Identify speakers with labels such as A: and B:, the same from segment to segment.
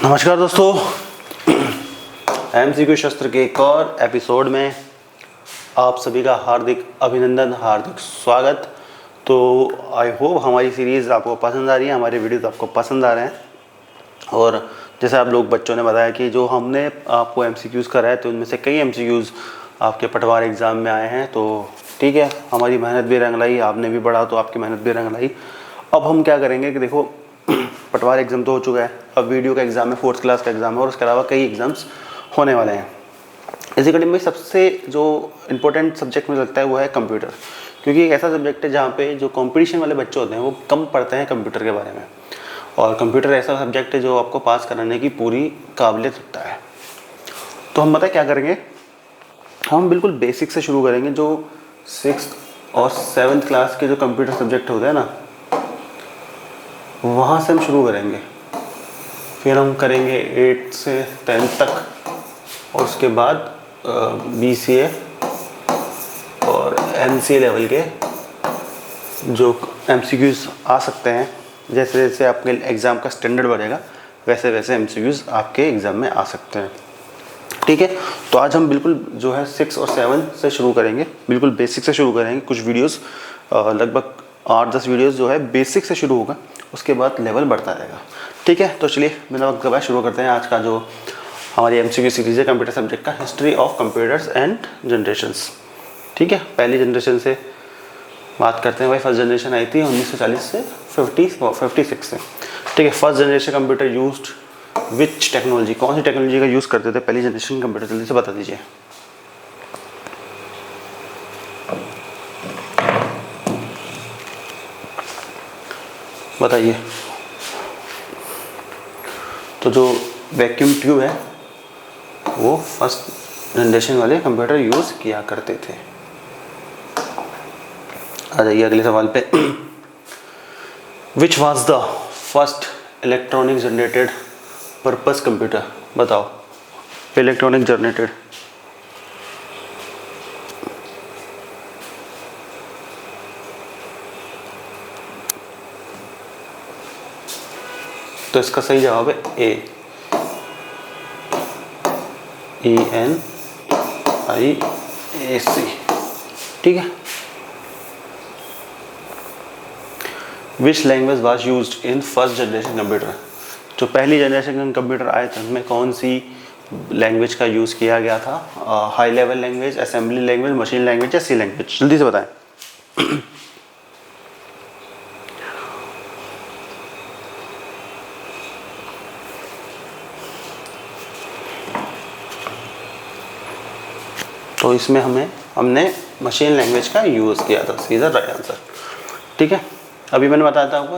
A: नमस्कार दोस्तों, एमसीक्यू शस्त्र के एक और एपिसोड में आप सभी का हार्दिक अभिनंदन, हार्दिक स्वागत। तो आई होप हमारी सीरीज़ आपको पसंद आ रही है, हमारे वीडियोस आपको पसंद आ रहे हैं। और जैसे आप लोग बच्चों ने बताया कि जो हमने आपको एमसीक्यूज़ कराए तो उनमें से कई एमसीक्यूज़ आपके पटवार एग्ज़ाम में आए हैं। तो ठीक है, हमारी मेहनत भी रंग लाई, आपने भी पढ़ा तो आपकी मेहनत भी रंग लाई। अब हम क्या करेंगे कि देखो, पटवार एग्ज़ाम तो हो चुका है, अब वीडियो का एग्ज़ाम है, 4th क्लास का एग्ज़ाम है, और उसके अलावा कई एग्ज़ाम्स होने वाले हैं। इसी कड़ी में सबसे जो इम्पोर्टेंट सब्जेक्ट मुझे लगता है वो है कंप्यूटर, क्योंकि एक ऐसा सब्जेक्ट है जहाँ पे जो कंपटीशन वाले बच्चे होते हैं वो कम पढ़ते हैं कंप्यूटर के बारे में, और कंप्यूटर ऐसा सब्जेक्ट है जो आपको पास कराने की पूरी काबिलियत रखता है। तो हम बताएं क्या करेंगे, हम बिल्कुल बेसिक से शुरू करेंगे। जो 6th और 7th क्लास के जो कंप्यूटर सब्जेक्ट होते हैं ना, वहाँ से हम शुरू करेंगे। फिर हम करेंगे 8 से 10 तक, और उसके बाद BCA और MCA लेवल के जो MCQs आ सकते हैं। जैसे जैसे आपके एग्ज़ाम का स्टैंडर्ड बढ़ेगा वैसे वैसे MCQs आपके एग्ज़ाम में आ सकते हैं। ठीक है, तो आज हम बिल्कुल जो है 6 और 7 से शुरू करेंगे, बिल्कुल बेसिक से शुरू करेंगे। कुछ वीडियोस लगभग 8-10 वीडियोस जो है बेसिक से शुरू होगा, उसके बाद लेवल बढ़ता रहेगा। ठीक है, तो चलिए बिना वक्त गवाए शुरू करते हैं आज का जो हमारी MCQ सीरीज़ है कंप्यूटर सब्जेक्ट का, history of computers and generations. ठीक है, पहली जनरेशन से बात करते हैं। भाई फर्स्ट जनरेशन आई थी 1940 से 56 से। ठीक है, फर्स्ट जनरेशन कंप्यूटर यूज्ड विच टेक्नोलॉजी, कौन सी टेक्नोलॉजी का यूज़ करते थे पहली जनरेशन कंप्यूटर, जल्दी से बता दीजिए। बताइए। तो जो वैक्यूम ट्यूब है वो फर्स्ट जनरेशन वाले कंप्यूटर यूज़ किया करते थे। आ जाइए अगले सवाल पे। विच was the first electronic generated purpose computer, बताओ। इलेक्ट्रॉनिक जनरेटेड, तो इसका सही जवाब है ENIAC। ठीक है। Which language was used in first generation computer, जो पहली जनरेशन कंप्यूटर आए थे उनमें कौन सी लैंग्वेज का यूज़ किया गया था? High level language, assembly language, machine language या सी लैंग्वेज, जल्दी से बताएं। तो इसमें हमने मशीन लैंग्वेज का यूज़ किया था, सीधा राइट आंसर। ठीक है, अभी मैंने बताया था आपको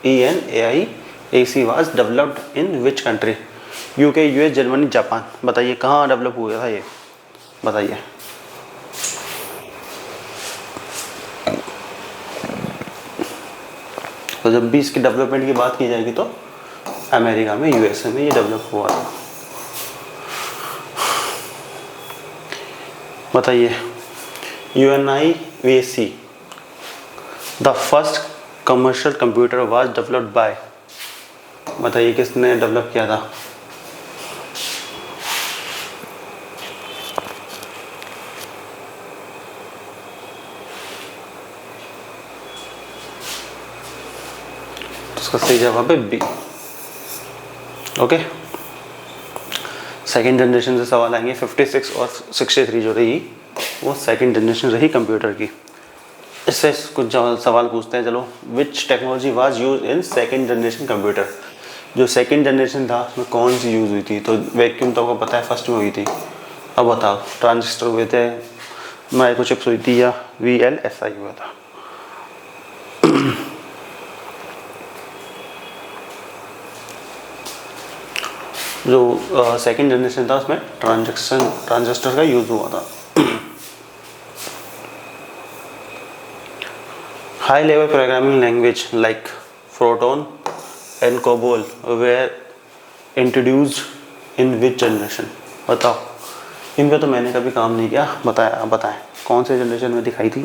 A: ENIAC was developed in which country? UK, US, Germany, Japan. बताइए कहाँ डेवलप हुआ था ये, बताइए। तो जब भी इसकी डेवलपमेंट की बात की जाएगी तो अमेरिका में, USA में ये डेवलप हुआ था। बताइए। UNIVAC the first commercial computer was developed by, बताइए किसने डेवलप किया था? तो इसका सही जवाब है B। ओके, सेकेंड जनरेशन से सवाल आएंगे। 56 और 63 जो रही वो सेकेंड जनरेशन रही कंप्यूटर की। इससे कुछ सवाल पूछते हैं, चलो। विच technology was use in second generation computer, जो सेकेंड जनरेशन था उसमें कौन सी यूज़ हुई थी? तो वैक्यूम तो आपको पता है फर्स्ट में हुई थी। अब बताओ, ट्रांजिस्टर हुए थे, माइक्रोचिप्स हुई थी, या VLSI हुआ था? जो सेकेंड जनरेशन था उसमें ट्रांजिस्टर का यूज़ हुआ था। High level programming language like Fortran and COBOL were introduced in which generation, बताओ। इन पे तो मैंने कभी काम नहीं किया, बताया, आप बताएं कौन से जनरेशन में आई थी?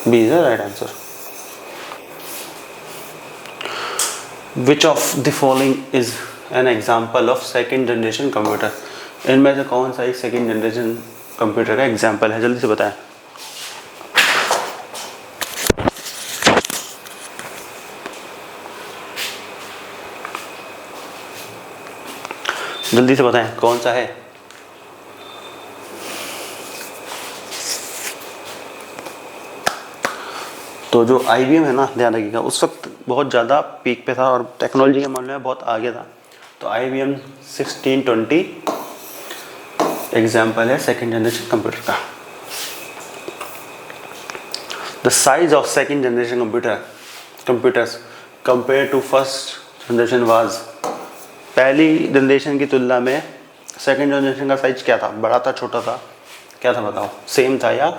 A: B is the right answer. Which of the following is an example of second generation computer? इनमें से कौन सा एक सेकेंड जनरेशन कंप्यूटर का एग्जाम्पल है? जल्दी से बताएं। जल्दी से बताएं कौन सा है। तो जो IBM है ना, ध्यान रखिएगा, उस वक्त बहुत ज़्यादा पीक पे था और टेक्नोलॉजी के मामले में बहुत आगे था। तो IBM 1620 एग्जाम्पल है सेकेंड जनरेशन कंप्यूटर का। The size of second generation computers compare to first generation was, पहली जनरेशन की तुलना में सेकेंड जनरेशन का साइज क्या था? बड़ा था, छोटा था, क्या था बताओ? सेम था या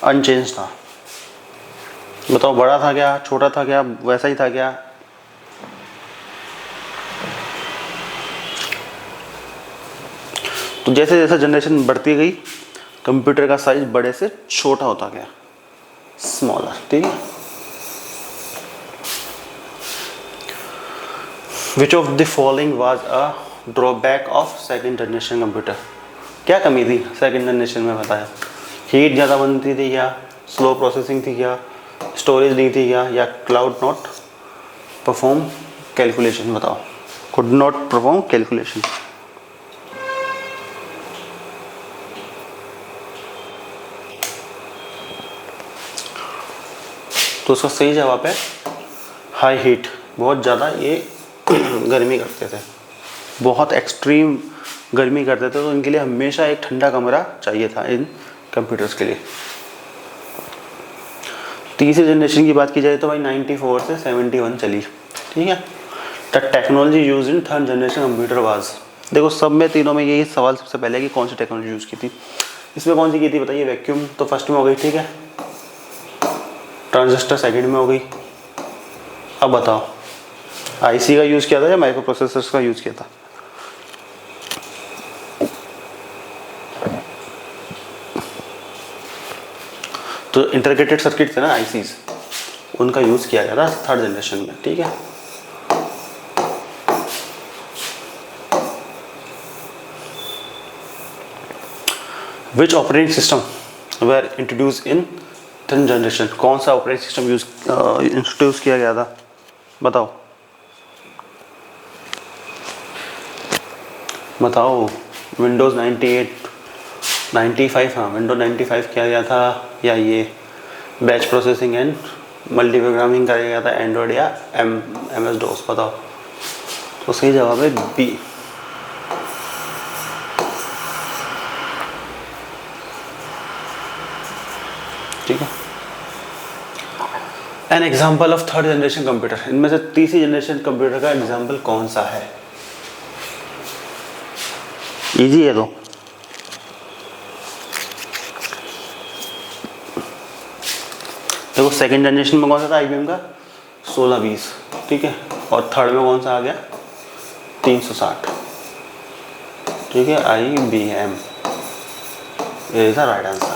A: अनचेंज था? बताओ, बड़ा था क्या, छोटा था क्या, वैसा ही था क्या? तो जैसे जैसे जनरेशन बढ़ती गई कंप्यूटर का साइज बड़े से छोटा होता गया, स्मॉलर। ठीक है। विच of the following was a drawback of second generation computer? क्या कमी थी सेकेंड जनरेशन में? बताया, हीट ज़्यादा बनती थी क्या, स्लो प्रोसेसिंग थी क्या, स्टोरेज नहीं थी क्या, या क्लाउड नॉट परफॉर्म कैलकुलेशन? बताओ, कुड नॉट परफॉर्म कैलकुलेशन। तो उसका सही जवाब है हाई हीट। बहुत ज़्यादा ये गर्मी करते थे, बहुत एक्सट्रीम गर्मी करते थे, तो इनके लिए हमेशा एक ठंडा कमरा चाहिए था इन कंप्यूटर्स के लिए। तीसरी जनरेशन की बात की जाए तो भाई 94 से 71 चली। ठीक है। The technology use in third generation computer was, देखो सब में तीनों में यही सवाल सबसे पहले कि कौन सी टेक्नोलॉजी यूज़ की थी। इसमें कौन सी की थी बताइए? वैक्यूम तो फर्स्ट में हो गई, ठीक है, ट्रांजिस्टर सेकंड में हो गई। अब बताओ, IC का यूज़ किया था या माइक्रो प्रोसेसर्स का यूज़ किया था? तो इंटीग्रेटेड सर्किट थे ना ICs, उनका यूज़ किया गया था थर्ड जनरेशन में। ठीक है। Which operating system were introduced in third generation? कौन सा ऑपरेटिंग सिस्टम इंट्रोड्यूस किया गया था? बताओ बताओ। विंडोज़ 98, 95, हाँ विंडोज 95 किया गया था, या ये batch processing and multi programming किया गया था एंड्रॉयड या MS DOS? बताओ। तो सही जवाब है B। ठीक है। N example of third generation computer, इनमें से तीसरी जनरेशन कंप्यूटर का एग्जाम्पल कौन सा है? इजी है। तो देखो, सेकेंड जनरेशन में कौन सा था IBM का? 1620। ठीक है। और थर्ड में कौन सा आ गया? 360। ठीक है, IBM is the right answer.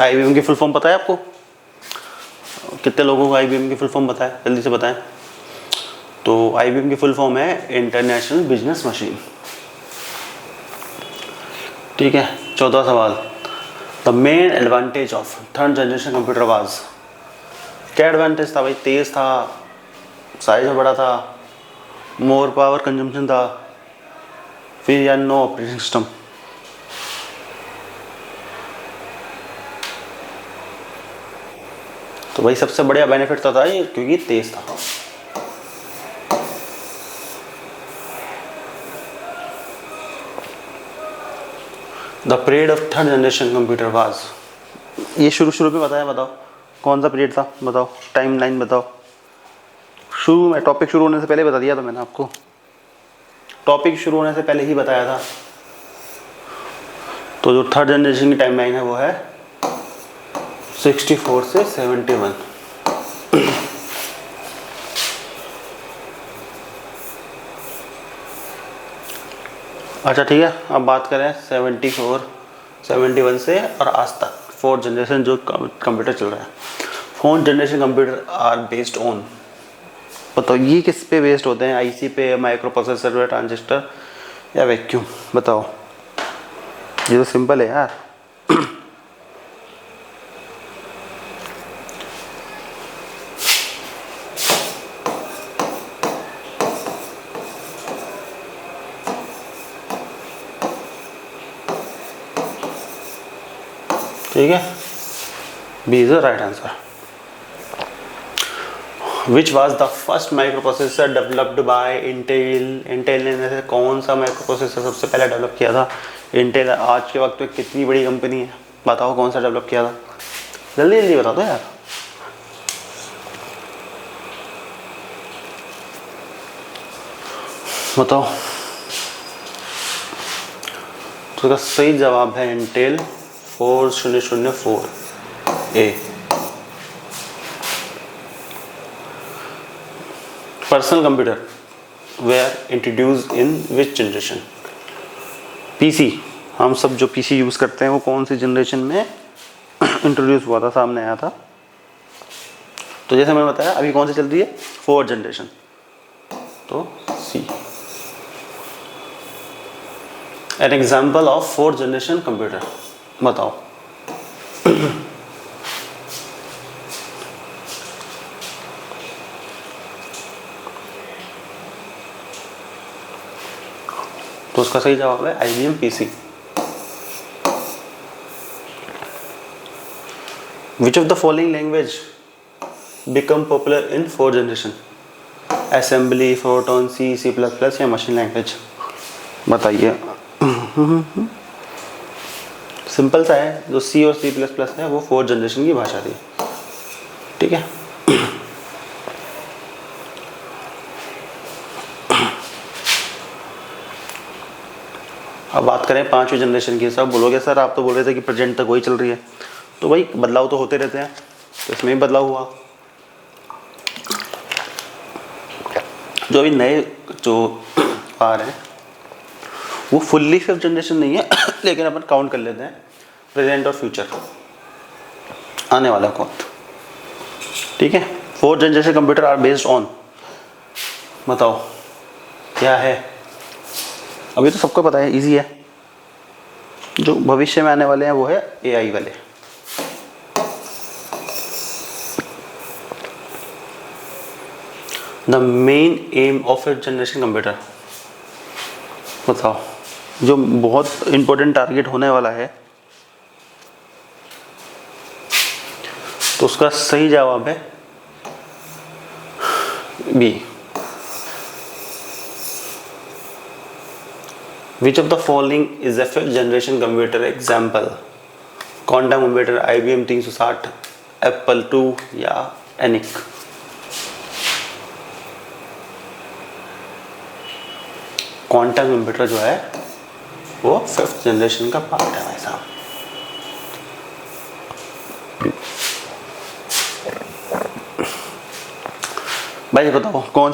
A: IBM की फुल फॉर्म पता है आपको? कितने लोगों को IBM की फुल फॉर्म पता है? जल्दी से बताएं। तो IBM की फुल फॉर्म है इंटरनेशनल बिजनेस मशीन। ठीक है। 14वां सवाल, the main advantage of third generation computer was, क्या एडवांटेज था भाई? तेज था, साइज में बड़ा था, मोर पावर कंजम्पशन था, फिर या नो ऑपरेटिंग सिस्टम? तो भाई सबसे बढ़िया बेनिफिट तो था ये, क्योंकि तेज था। The period of third generation computer was, ये शुरू में बताया, बताओ कौन सा पीरियड था? बताओ, टाइम लाइन बताओ। शुरू में टॉपिक शुरू होने से पहले बता दिया था मैंने आपको, टॉपिक शुरू होने से पहले ही बताया था। तो जो थर्ड जनरेशन की टाइम लाइन है वो है 64 से 71। अच्छा ठीक है, अब बात करें 74, 71 से और आज तक फोर्थ जनरेशन जो कंप्यूटर चल रहा है। Fourth generation computer are based on बताओ ये किस पे बेस्ड होते हैं, आईसी पे, माइक्रो प्रोसेसर पे, ट्रांजिस्टर या वैक्यूम? बताओ, ये तो सिंपल है यार। ठीक है, B is the right answer. Which was the first microprocessor developed by Intel? Intel ने से कौन सा माइक्रो प्रोसेसर सबसे पहले डेवलप किया था? इंटेल आज के वक्त में कितनी बड़ी कंपनी है, बताओ कौन सा डेवलप किया था? जल्दी जल्दी बता दो यार। बताओ। तो इसका सही जवाब है Intel 4004 A. Personal computer were introduce in which generation? PC, हम सब जो पीसी यूज़ करते हैं वो कौन सी जनरेशन में इंट्रोड्यूस हुआ था, सामने आया था? तो जैसे मैंने बताया अभी कौन सी चल रही है, 4th जनरेशन, तो C. An example of 4th generation computer, बताओ। तो उसका सही जवाब है IBM PC। Which of the following language become popular in 4th generation? Assembly, Fortran, C++ या मशीन लैंग्वेज? बताइए। सिंपल सा है, जो C और C++ है वो 4th जनरेशन की भाषा थी। ठीक है, अब बात करें 5वीं जनरेशन की। सब बोलोगे सर आप तो बोल रहे थे कि प्रेजेंट तक वही चल रही है, तो भाई बदलाव तो होते रहते हैं, तो इसमें भी बदलाव हुआ। जो अभी नए जो आ रहे हैं वो फुल्ली 5th जनरेशन नहीं है लेकिन अपन काउंट कर लेते हैं प्रेजेंट और फ्यूचर, आने वाला वक्त। ठीक है, 4th generation computer are based on, बताओ क्या है? अभी तो सबको पता है, इजी है। जो भविष्य में आने वाले हैं वो है AI वाले। The main M of 5th generation computer, बताओ, जो बहुत इंपॉर्टेंट टारगेट होने वाला है, तो उसका सही जवाब है B. Which of the following is a 5th generation computer example? Quantum computer, IBM 360, Apple II या ENIAC? क्वांटम कंप्यूटर जो है वो 5th जनरेशन का पार्ट है भाई साहब। भाई बताओ कौन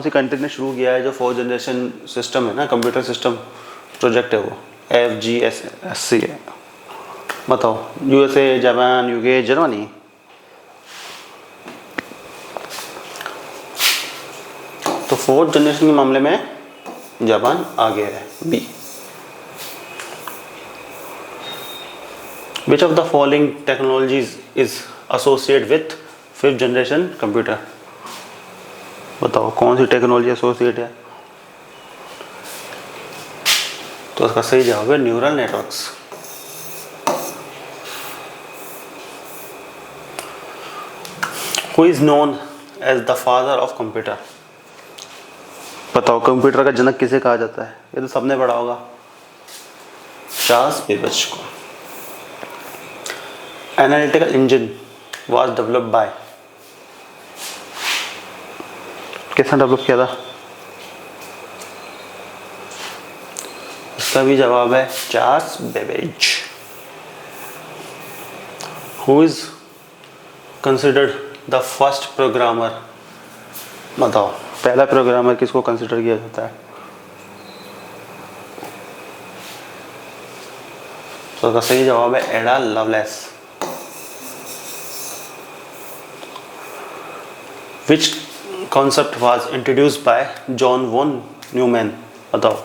A: सी कंट्री ने शुरू किया है जो 4th जनरेशन सिस्टम है ना, कंप्यूटर सिस्टम प्रोजेक्ट है वो? FGSC है। बताओ, USA, जापान, UK, जर्मनी? तो 4th जनरेशन के मामले में जापान आगे है, B. Which of the following technologies is associated with 5th generation computer? बताओ कौन सी टेक्नोलॉजी एसोसिएट है? तो उसका सही जवाब है neural networks. Who is known as the father of computer? बताओ कंप्यूटर का जनक किसे कहा जाता है? ये तो सबने पढ़ा होगा, चार्ल्स बेबेज को। Analytical engine was developed by, किसने डेवलप किया था? इसका भी जवाब है Charles Babbage. Who is considered the first programmer? बताओ पहला प्रोग्रामर किसको कंसिडर किया जाता है? तो इसका सही जवाब है Ada Lovelace. Which concept was introduced by John von Neumann. बताओ।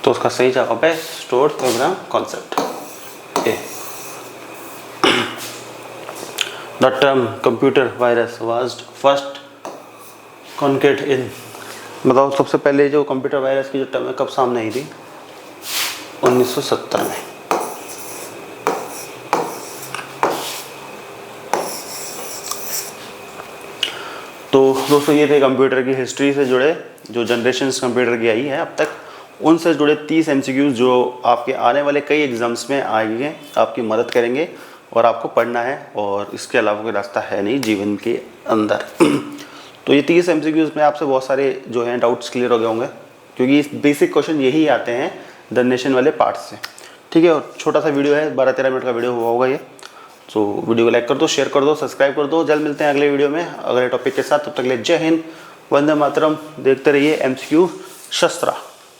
A: तो उसका सही जवाब है stored program concept. The term computer virus was first coined in. बताओ सबसे पहले जो कंप्यूटर वायरस की जो टर्म है कब सामने आई थी? 1970 में। तो दोस्तों ये थे कंप्यूटर की हिस्ट्री से जुड़े जो जनरेशन्स कंप्यूटर की आई है अब तक, उनसे जुड़े 30 MCQs जो आपके आने वाले कई एग्ज़ाम्स में आएंगे, आपकी मदद करेंगे और आपको पढ़ना है, और इसके अलावा कोई रास्ता है नहीं जीवन के अंदर। तो ये 30 MCQs में आपसे बहुत सारे जो हैं डाउट्स क्लियर हो गए होंगे, क्योंकि बेसिक क्वेश्चन यही आते हैं द नेशन वाले पार्ट से। ठीक है, और छोटा सा वीडियो है, 12-13 मिनट का वीडियो हुआ होगा ये। तो वीडियो को लाइक कर दो, शेयर कर दो, सब्सक्राइब कर दो। जल्द मिलते हैं अगले वीडियो में अगले टॉपिक के साथ। तब तक के लिए जय हिंद, वंदे मातरम। देखते रहिए MCQ शस्त्रा।